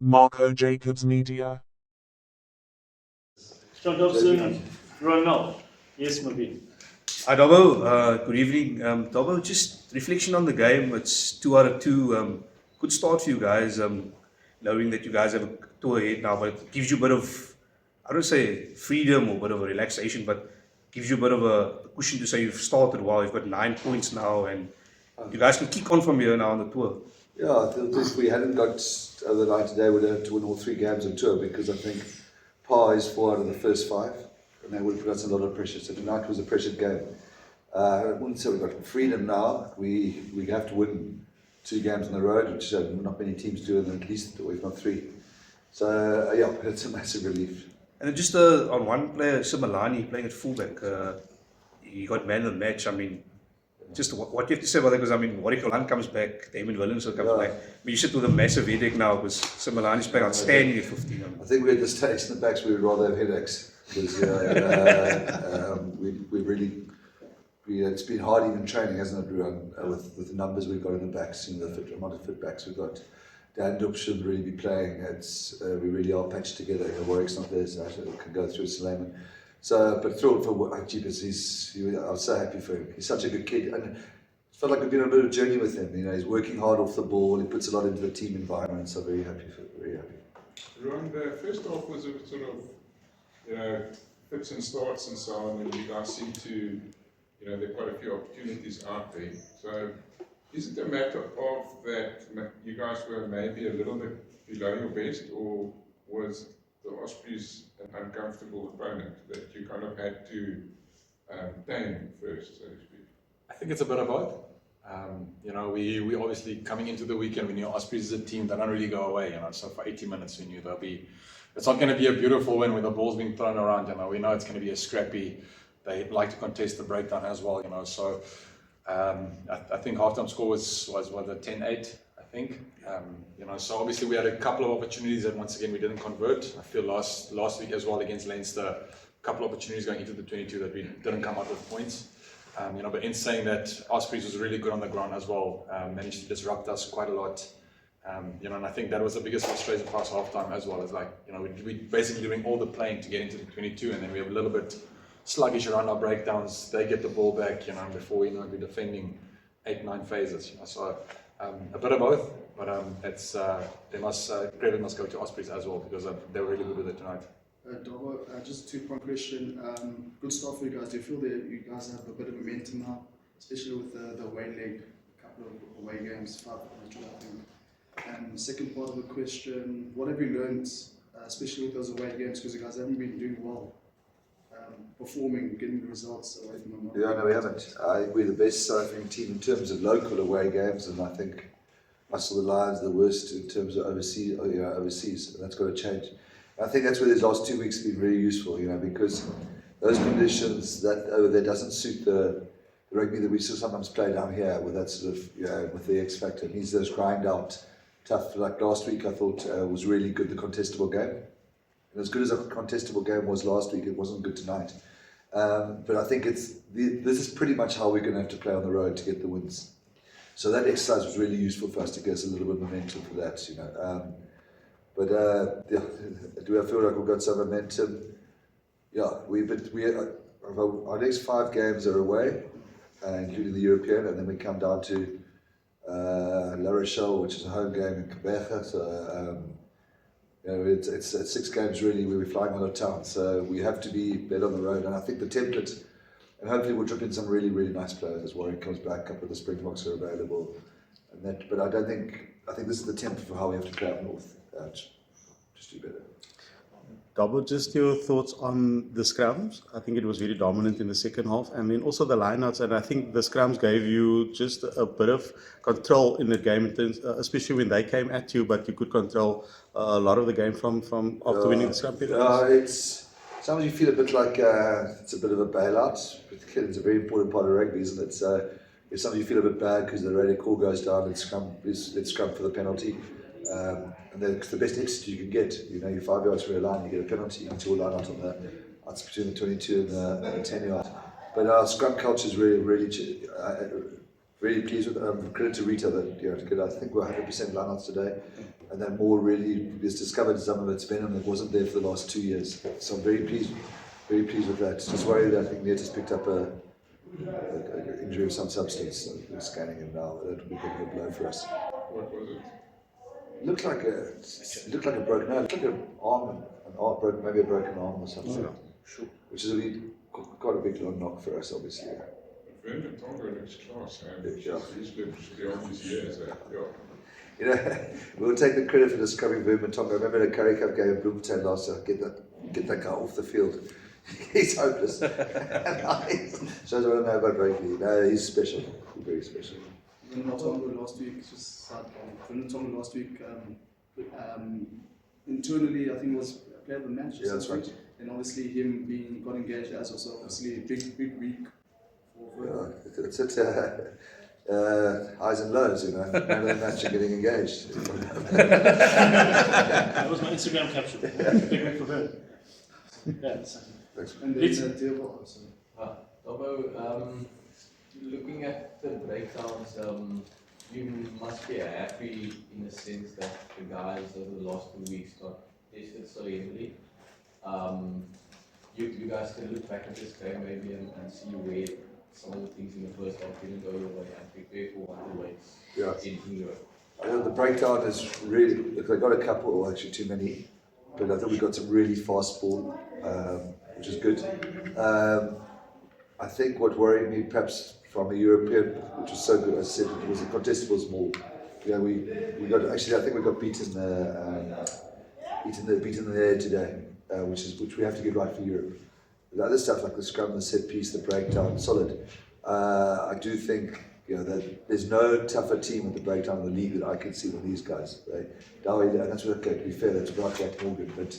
Marco Jacobs Media. John Dobson, Ronald. Yes, Mabin. Hi, Dobbo. Good evening. Dobbo, just reflection on the game. It's 2 out of 2. Good start for you guys. Knowing that you guys have a tour ahead now, but it gives you a bit of, I don't say freedom or a bit of a relaxation, but gives you a bit of a cushion to say you've started well. You've got 9 points now, and you guys can kick on from here now on the tour. Yeah, I think if we hadn't got over the line today, we'd have to win all 3 games on tour, because I think par is 4 out of the first 5, and that would have put us a lot of pressure. So tonight was a pressured game. I wouldn't say we've got freedom now. We have to win 2 games on the road, which not many teams do, and at least, or if not 3. So yeah, it's a massive relief. And then just on one player, Simelane, playing at fullback, he got man of the match. I mean, just what you have to say about that, because I mean, Warwick comes back, Damon Williamson comes back. I mean, you sit with a massive headache now, because Simelane's playing outstanding at 15. I think we're at the stage in the backs we would rather have headaches, because we really, it's been hard even training, hasn't it, with the numbers we've got in the backs, the amount of fit backs we've got. Dan Duk shouldn't really be playing. We really are patched together. Warwick's not there, so I can go through Simelane. So, but thrilled for Jeepers. I was so happy for him. He's such a good kid, and it felt like we've been on a bit of a journey with him. He's working hard off the ball. He puts a lot into the team environment. So very happy. Ron, the first half was a sort of, fits and starts and so on, and you guys seem to, there are quite a few opportunities out there. So, is it a matter of that you guys were maybe a little bit below your best, or was the Ospreys an uncomfortable opponent that you kind of had to tame first, so to speak? I think it's a bit of both. We obviously coming into the weekend, we knew Ospreys is a team that don't really go away, so for 80 minutes we knew it's not going to be a beautiful win when the ball's being thrown around, we know it's going to be a scrappy. They like to contest the breakdown as well, so I think halftime score was a 10-8, I think. So obviously we had a couple of opportunities that once again we didn't convert. I feel last week as well against Leinster, a couple of opportunities going into the 22 that we didn't come out with points. But in saying that, Ospreys was really good on the ground as well, managed to disrupt us quite a lot. And I think that was the biggest frustration for us halftime as well, we basically doing all the playing to get into the 22, and then we have a little bit sluggish around our breakdowns. They get the ball back, before we know we're defending 8-9 phases. So a bit of both, but credit must go to Ospreys as well, because they were really good with it tonight. Dobbo, just a 2-point question. Good start for you guys. Do you feel that you guys have a bit of momentum now, especially with the away leg, a couple of away games, 5 I think. And second part of the question, what have you learned, especially with those away games, because you guys haven't been doing well, performing, getting the results away from them? Yeah, no, we haven't. We're the best, I think, team in terms of local away games, and I think us, the Lions, the worst in terms of overseas, and that's got to change. I think that's where these last 2 weeks have been really useful, because those conditions that over there doesn't suit the rugby that we sometimes play down here, with that sort of, with the X factor. It needs those grind out, tough. Like last week, I thought was really good, the contestable game. And as good as a contestable game was last week, it wasn't good tonight. But I think this is pretty much how we're going to have to play on the road to get the wins. So that exercise was really useful for us to get us a little bit of momentum for that, do I feel like we've got some momentum? Yeah, our next 5 games are away, including the European, and then we come down to La Rochelle, which is a home game in Quebec. So it's 6 games really where we're flying out of town. So we have to be better on the road, and I think the template, and hopefully we'll drip in some really, really nice players as Warwick comes back. A couple of the Springboks are available, but I think this is the template for how we have to play up north. Just do better. Dobbo, just your thoughts on the scrums. I think it was very dominant in the second half, and then also the lineouts. And I think the scrums gave you just a bit of control in the game, in terms, especially when they came at you. But you could control a lot of the game from after winning the scrum period. Sometimes you feel a bit like it's a bit of a bailout. It's a very important part of rugby, isn't it? So if sometimes you feel a bit bad because the radio call goes down, let's scrum for the penalty. And the best exit you can get, you're 5 yards from your line, you get a penalty, you get your line out on that's between the 22 and the 10 yard. But our scrum culture is really, really Really pleased with credit to Rita that to get, I think we're 100% lineouts today, and then more really has discovered some of its venom that wasn't there for the last 2 years. So I'm very pleased with that. Just worried that I think Nate has picked up a injury of some substance. So we're scanning him now. That would be a bit of a blow for us. What was it? It looked like a broken arm, broken, maybe a broken arm or something. Sure. Which is quite a big knock for us, obviously. Vernon Tonga looks class, Yeah. He's good beyond his years. Yeah. We'll take the credit for describing Vernon Tonga. I remember the Curry Cup game at Bloemfontein last year. Get that guy off the field. He's hopeless. Shows what I know about rugby. No, he's special. He's very special. Tonga last week, internally, I think was player of the match. Yeah, that's right. And obviously him got engaged as well. So obviously a big week. It's highs and lows, man of the match and getting engaged. That was my Instagram caption. Big week for her. Yeah, exactly. And then Dewaldt. Although, looking at the breakdowns, you must be happy in the sense that the guys over the last 2 weeks got tested so heavily. You guys can look back at this game maybe and see where some of the things in the first half didn't go your way and prepare for what awaits in Europe. The breakdown is really, if they got a couple, or actually too many, but I think we got some really fast ball, which is good. I think what worried me perhaps from a European, which was so good, as I said, it was the contest was more. We got actually I think we got beaten in the air today, which we have to get right for Europe. The other stuff like the scrum, the set piece, the breakdown, solid. I do think that there's no tougher team at the breakdown in the league that I can see than these guys. And that's what, okay, to be fair, that's right like Morgan, but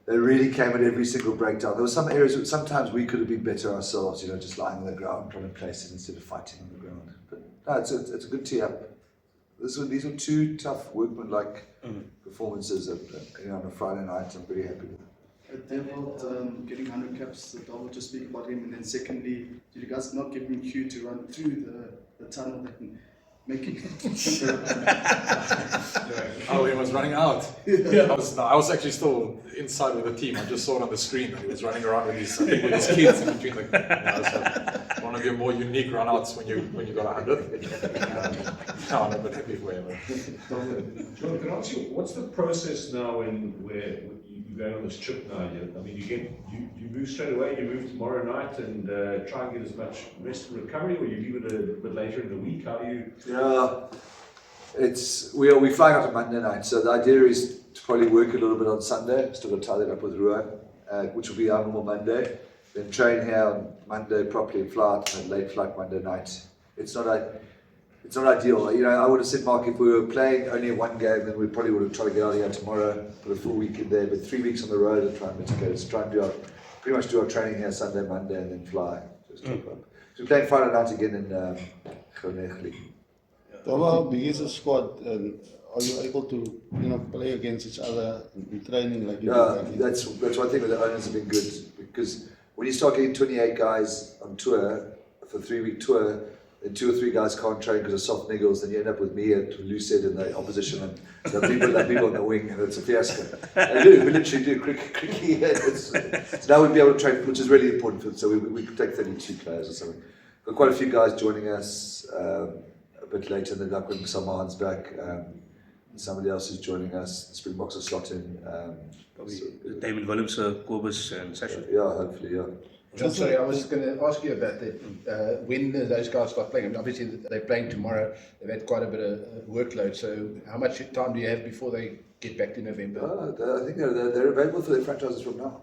they really came at every single breakdown. There were some areas that sometimes we could have been better ourselves, just lying on the ground trying to place it instead of fighting on the ground. But no, it's a good tee up. These were two tough workman-like performances on a Friday night. I'm very happy with it. Dewaldt getting 100 caps, the Dewaldt, just speak about him, and then secondly, did you guys not give him cue to run through the tunnel that making Oh, he was running out. I was actually still inside with the team. I just saw it on the screen that he was running around with his kids in between. So one of your more unique runouts when you got 100. No, I'm a bit happy for him. John, can I ask you, what's the process now where you're going on this trip now? I mean, you move straight away, you move tomorrow night and try and get as much rest and recovery, or you leave it a bit later in the week? How do you? Yeah, we fly out on Monday night, so the idea is to probably work a little bit on Sunday, still got to tie that up with Ruan, which will be our normal Monday, then train here on Monday properly and fly out, and late flight Monday night. It's not ideal. I would have said, Mark, if we were playing only one game, then we probably would have tried to get out of here tomorrow, put a full week in there, but 3 weeks on the road and try and mitigate. Let's try and pretty much do our training here Sunday, Monday, and then fly. Just top up. So we're playing Friday night again in Groningen. How big is the squad, and are you able to play against each other in training like you do? That's one thing where the owners have been good, because when you start getting 28 guys on tour for a 3-week tour, and 2 or 3 guys can't train because of soft niggles, then you end up with me at Lucid in the opposition, and the people on the wing, and it's a fiasco. We literally do cricky. So now we'd be able to train, which is really important. So we could take 32 players or something. Got quite a few guys joining us a bit later, and then like when Saman's back, somebody else is joining us. Springboks are slotting. David Williams, Kobus, and Sasha. Yeah, hopefully, yeah. John, sorry, I was going to ask you about that. When those guys start playing, obviously they're playing tomorrow. They've had quite a bit of workload. So how much time do you have before they get back to November? I think they're available for their franchises from now.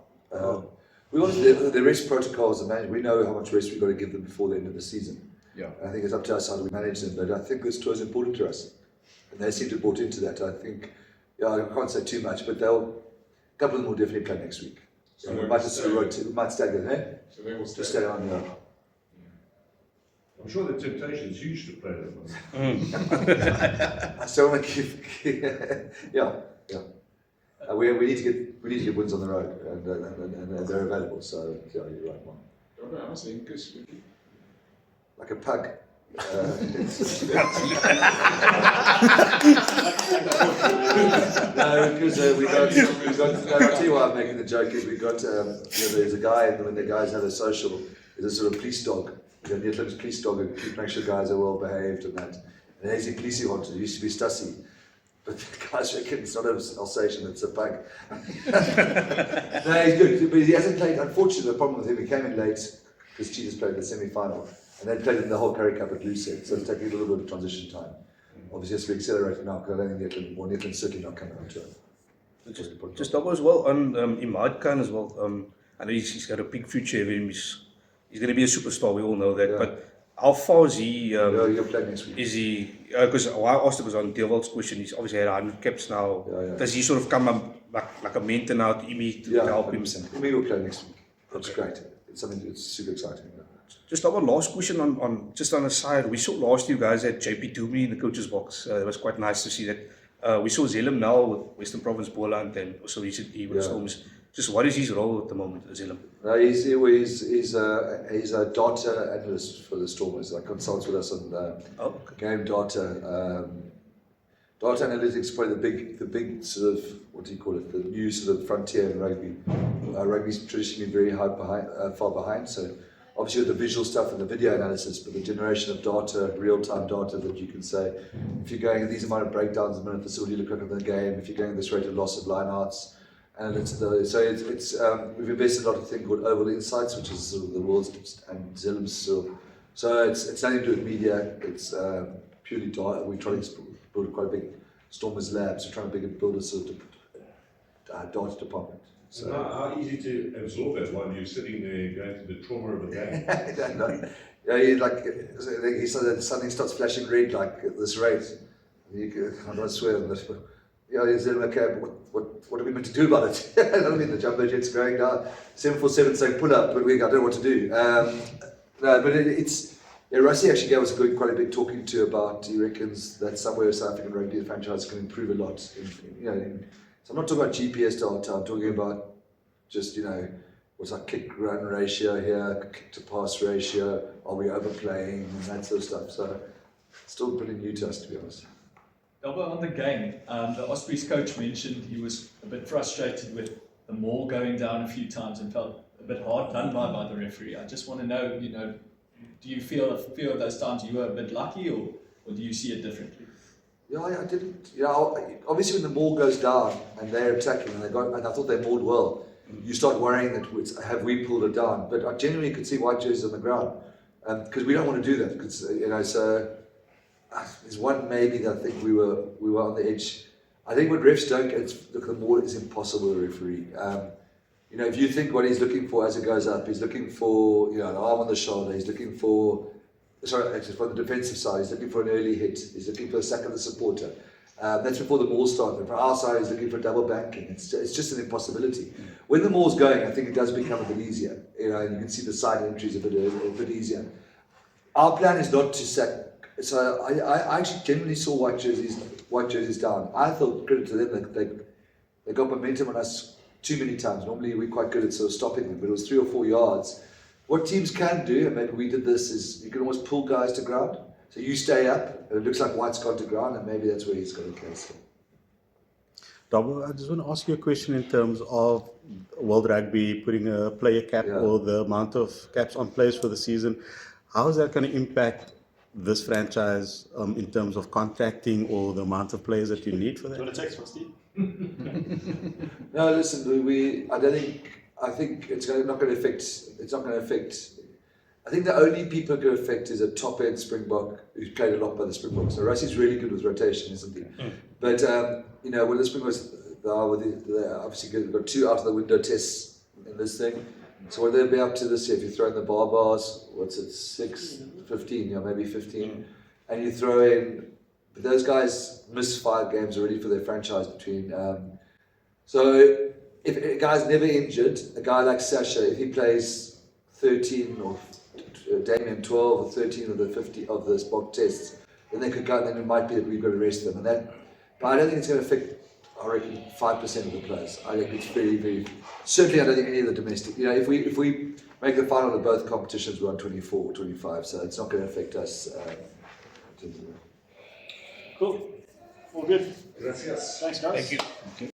We want the rest protocols are managed. We know how much rest we've got to give them before the end of the season. Yeah. I think it's up to us how we manage them. But I think this tour is important to us, and they seem to have bought into that. I think, I can't say too much, but a couple of them will definitely play next week. So we might stagger, eh? So they will stay. Just stay on, yeah. I'm sure the temptation is huge to play them. I still want to keep, yeah. We need to get wins on the road, and they're available. So yeah, you're right, Mark. Ja, maar anders denk ik, Like a pug. No, because I'll tell you why I'm making the joke is we got, there's a guy, when the guys have a social, there's a sort of police dog, Nederland's police dog, and keep making sure guys are well behaved and that. And he's a police hunter, it used to be Stussy. But the guys reckon it's not an Alsatian, it's a pug. No, he's good, but he hasn't played, unfortunately the problem with him, he came in late, because Cheetahs played the semi-final, and they played in the whole Curry Cup at Lucerne, so it's taking a little bit of transition time. Obviously, it's accelerated now because I don't think Nederland's certainly not coming on to it. Just double as well on Imad Khan as well. I know he's got a big future of him. He's going to be a superstar. We all know that. Yeah. But how far is he? He'll play next week. Is he? Because I asked was on Dewaldt's question. He's obviously had 100 caps now. Does he sort of come like a mentor now to Imi to help him? Imi will play next week. That's great. It's something that's super exciting. Just our last question on just on the side. We saw last you guys at JP Dewey in the coach's box. It was quite nice to see that. We saw Zellum now with Western Province Boland and also recently with Storms. Just what is his role at the moment, Zellum? He's a data analyst for the Stormers. Like consults with us on game data. Data analytics is probably the big sort of, what do you call it? The new sort of frontier in rugby. Rugby's traditionally very far behind. So. Obviously with the visual stuff and the video analysis, but the generation of data, real-time data that you can say, if you're going these amount of breakdowns a minute, this is what you look at in the game, if you're going at this rate of loss of lineouts, and we've invested a lot of things called Oval Insights, which is sort of the world's and Zellum's so it's nothing to do with media, it's purely data. We're trying to build quite a big Stormers lab, so we're trying to build a sort of data department. So how easy to absorb that while you're sitting there going through the trauma of a game? He said that something starts flashing red like at this rate. I'm not swearing on this, but he said, okay, what are we meant to do about it? I mean, the jumbo jet's going down, 747 saying pull up, but I don't know what to do. Rusty actually gave us quite a big talking to about, he reckons that somewhere South African rugby franchise can improve a lot. So I'm not talking about GPS data, I'm talking about just, what's our kick-run ratio here, kick-to-pass ratio, are we overplaying, and that sort of stuff. So it's still pretty new to us, to be honest. Delbo, on the game, the Ospreys coach mentioned he was a bit frustrated with the maul going down a few times and felt a bit hard done by the referee. I just want to know, do you feel a few of those times you were a bit lucky, or do you see it differently? Yeah, I didn't. Obviously, when the maul goes down and they're attacking and I thought they mauled well, you start worrying that have we pulled it down? But I genuinely could see white jerseys on the ground because we don't want to do that. Because so there's one maybe that I think we were on the edge. I think what refs don't get, the maul is impossible to referee. If you think what he's looking for as it goes up, he's looking for an arm on the shoulder. He's looking for. Actually, from the defensive side, he's looking for an early hit. He's looking for a sack of the supporter. That's before the maul started. From our side, he's looking for double banking. It's just an impossibility. When the maul's going, I think it does become a bit easier. And you can see the side entries a bit easier. Our plan is not to sack. So I actually genuinely saw white jerseys down. I thought, credit to them, that they got momentum on us too many times. Normally, we're quite good at sort of stopping them, but it was 3 or 4 yards. What teams can do, and maybe we did this, is you can almost pull guys to ground. So you stay up, and it looks like White's gone to ground, and maybe that's where he's got a case. Dabo, I just want to ask you a question in terms of World Rugby putting a player cap or the amount of caps on players for the season. How is that going to impact this franchise in terms of contracting or the amount of players that you need for that? Do you want to text for Steve? No, listen, I think it's not going to affect. I think the only people it could affect is a top end Springbok who's played a lot by the Springboks. So Russie's really good with rotation, isn't he? But when the Springboks, they obviously got 2 out of the window tests in this thing. So what they'll be up to this year, if you throw in the bars, 6, 15, maybe 15, and you throw in, but those guys missed 5 games already for their franchise between. So if a guy's never injured, a guy like Sasha, if he plays 13 or Damien 12 or 13 of the 50 of the spot tests, then they could go. Then it might be that we've got to rest them, but I don't think it's going to affect. I reckon 5% of the players. I think it's very, very. Certainly, I don't think any of the domestic. If we make the final of both competitions. We're on 24, 25, so it's not going to affect us. Cool. All good. Gracias. Thanks, guys. Thank you.